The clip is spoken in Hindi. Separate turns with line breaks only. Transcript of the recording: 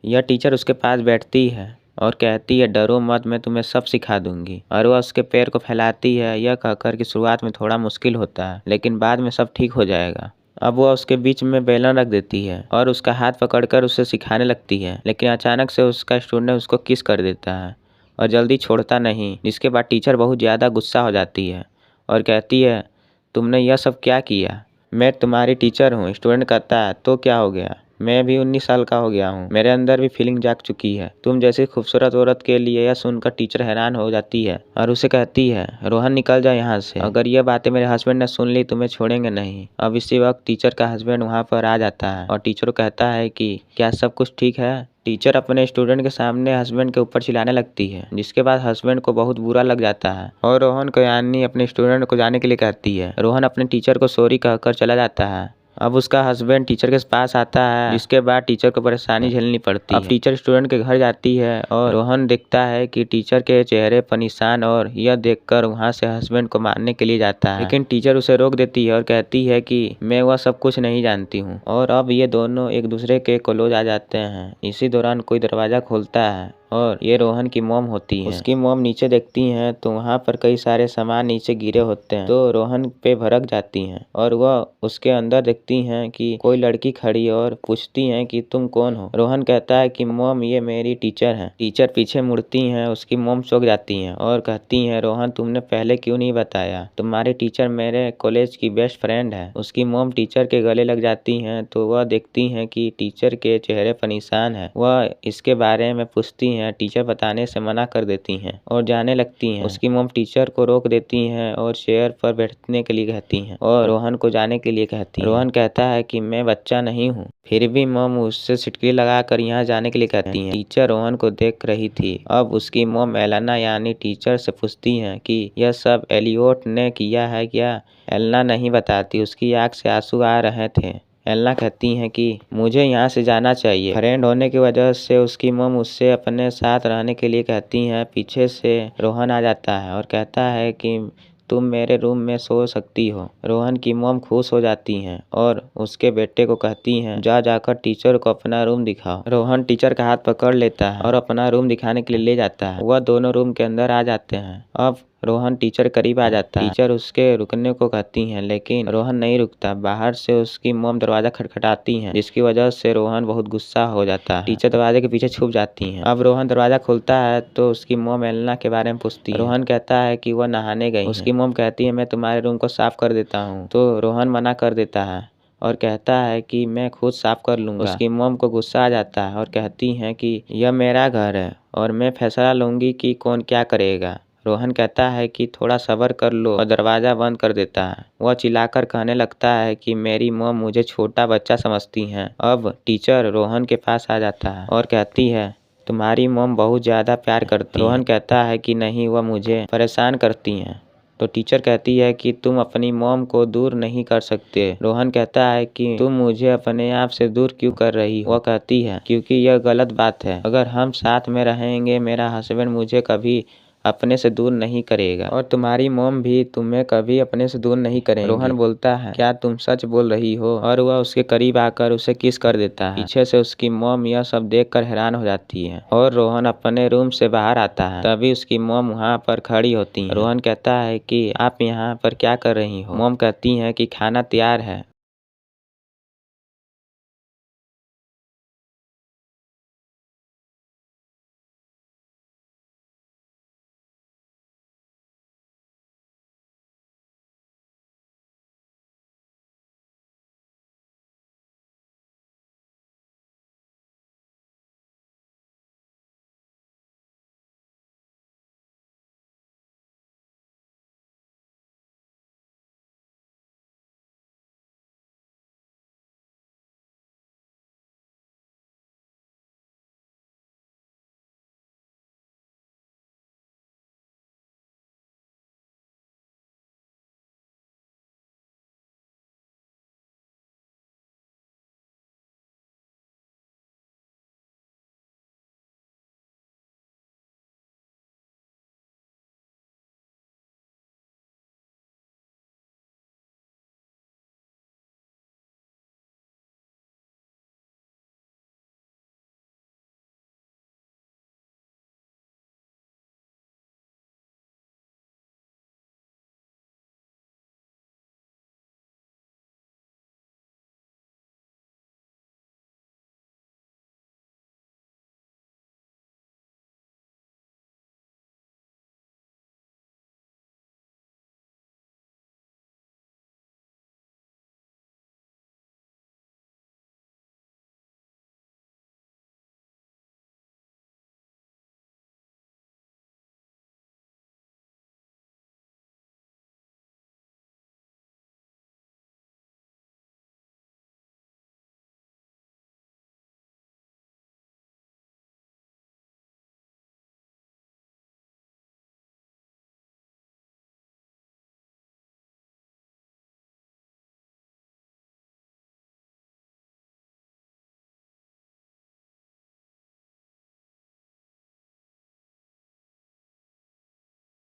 यह टीचर उसके पास बैठती है और कहती है, डरो मत, मैं तुम्हें सब सिखा दूंगी। और वह उसके पैर को फैलाती है, यह कहकर कि शुरुआत में थोड़ा मुश्किल होता है लेकिन बाद में सब ठीक हो जाएगा। अब वह उसके बीच में बेलन रख देती है और उसका हाथ पकड़कर उसे सिखाने लगती है, लेकिन अचानक से उसका स्टूडेंट उसको किस कर देता है और जल्दी छोड़ता नहीं, जिसके बाद टीचर बहुत ज़्यादा गुस्सा हो जाती है और कहती है, तुमने यह सब क्या किया? मैं तुम्हारी टीचर हूँ। स्टूडेंट कहता है, तो क्या हो गया, मैं भी 19 साल का हो गया हूँ, मेरे अंदर भी फीलिंग जाग चुकी है। तुम जैसी खूबसूरत औरत के लिए। यह सुनकर टीचर हैरान हो जाती है और उसे कहती है, रोहन निकल जा यहाँ से, अगर यह बातें मेरे हस्बैंड ने सुन ली तुम्हें छोड़ेंगे नहीं। अब इसी वक्त टीचर का हस्बैंड वहाँ पर आ जाता है और टीचर को कहता है कि क्या सब कुछ ठीक है? टीचर अपने स्टूडेंट के सामने हस्बैंड के ऊपर चिल्लाने लगती है, जिसके बाद हस्बैंड को बहुत बुरा लग जाता है और रोहन को यानी अपने स्टूडेंट को जाने के लिए कहती है। रोहन अपने टीचर को सॉरी कहकर चला जाता है। अब उसका हस्बैंड टीचर के पास आता है, जिसके बाद टीचर को परेशानी झेलनी पड़ती है। अब टीचर स्टूडेंट के घर जाती है और रोहन देखता है कि टीचर के चेहरे पर निशान, और यह देखकर वहां से हस्बैंड को मारने के लिए जाता है, लेकिन टीचर उसे रोक देती है और कहती है कि मैं वह सब कुछ नहीं जानती हूँ। और अब ये दोनों एक दूसरे के क्लोज आ जाते हैं। इसी दौरान कोई दरवाजा खोलता है और ये रोहन की मॉम होती है। उसकी मॉम नीचे देखती हैं तो वहाँ पर कई सारे सामान नीचे गिरे होते हैं, तो रोहन पे भड़क जाती हैं और वह उसके अंदर देखती हैं कि कोई लड़की खड़ी और पूछती हैं कि तुम कौन हो? रोहन कहता है कि मॉम, ये मेरी टीचर हैं। टीचर पीछे मुड़ती हैं, उसकी मॉम चौंक जाती हैं और कहती हैं, रोहन तुमने पहले क्यों नहीं बताया? तुम्हारी टीचर मेरे कॉलेज की बेस्ट फ्रेंड है। उसकी मॉम टीचर के गले लग जाती हैं तो वह देखती हैं कि टीचर के चेहरे पर निशान है। वह इसके बारे में पूछती हैं, टीचर बताने से मना कर देती हैं और जाने लगती हैं। उसकी मॉम टीचर को रोक देती हैं और चेयर पर बैठने के लिए कहती हैं और रोहन को जाने के लिए कहती हैं। रोहन कहता है कि मैं बच्चा नहीं हूँ, फिर भी मॉम उससे सिटकी लगाकर यहाँ जाने के लिए कहती हैं। टीचर रोहन को देख रही थी। अब उसकी मॉम एलेना यानी टीचर से पूछती हैं कि यह सब एलियोट ने किया है क्या? एलेना नहीं बताती, उसकी आंख से आंसू आ रहे थे। एलेना कहती हैं कि मुझे यहाँ से जाना चाहिए। फ्रेंड होने की वजह से उसकी मॉम उससे अपने साथ रहने के लिए कहती हैं। पीछे से रोहन आ जाता है और कहता है कि तुम मेरे रूम में सो सकती हो। रोहन की मॉम खुश हो जाती हैं और उसके बेटे को कहती हैं, जाकर टीचर को अपना रूम दिखाओ। रोहन टीचर का हाथ पकड़ लेता है और अपना रूम दिखाने के लिए ले जाता है। वह दोनों रूम के अंदर आ जाते हैं। अब रोहन टीचर करीब आ जाता है। टीचर उसके रुकने को कहती हैं, लेकिन रोहन नहीं रुकता। बाहर से उसकी मॉम दरवाजा खटखटाती हैं, जिसकी वजह से रोहन बहुत गुस्सा हो जाता है। टीचर दरवाजे के पीछे छुप जाती हैं। अब रोहन दरवाजा खोलता है तो उसकी मॉम एलेना के बारे में पूछती है। रोहन कहता है कि वह नहाने गई। उसकी मॉम कहती है, मैं तुम्हारे रूम को साफ कर देता हूँ, तो रोहन मना कर देता है और कहता है कि मैं खुद साफ कर लूंगा। उसकी मॉम को गुस्सा आ जाता है और कहती हैं कि यह मेरा घर है और मैं फैसला लूंगी कि कौन क्या करेगा। रोहन कहता है कि थोड़ा सब्र कर लो और दरवाजा बंद कर देता है। वह चिल्लाकर कहने लगता है कि मेरी मॉम मुझे छोटा बच्चा समझती हैं। अब टीचर रोहन के पास आ जाता है और कहती है, तुम्हारी मॉम बहुत ज़्यादा प्यार करती है। रोहन कहता है कि नहीं, वह मुझे परेशान करती हैं। तो टीचर कहती है कि तुम अपनी मॉम को दूर नहीं कर सकते। रोहन कहता है कि तुम मुझे अपने आप से दूर क्यों कर रही हो? वह कहती है, क्योंकि यह गलत बात है। अगर हम साथ में रहेंगे, मेरा हस्बैंड मुझे कभी अपने से दूर नहीं करेगा और तुम्हारी मॉम भी तुम्हें कभी अपने से दूर नहीं करेंगी। रोहन बोलता है, क्या तुम सच बोल रही हो? और वह उसके करीब आकर उसे किस कर देता है। पीछे से उसकी मॉम यह सब देखकर हैरान हो जाती है और रोहन अपने रूम से बाहर आता है। तभी उसकी मॉम वहाँ पर खड़ी होती है। रोहन कहता है कि आप यहाँ पर क्या कर रही हो? मॉम कहती है कि खाना तैयार है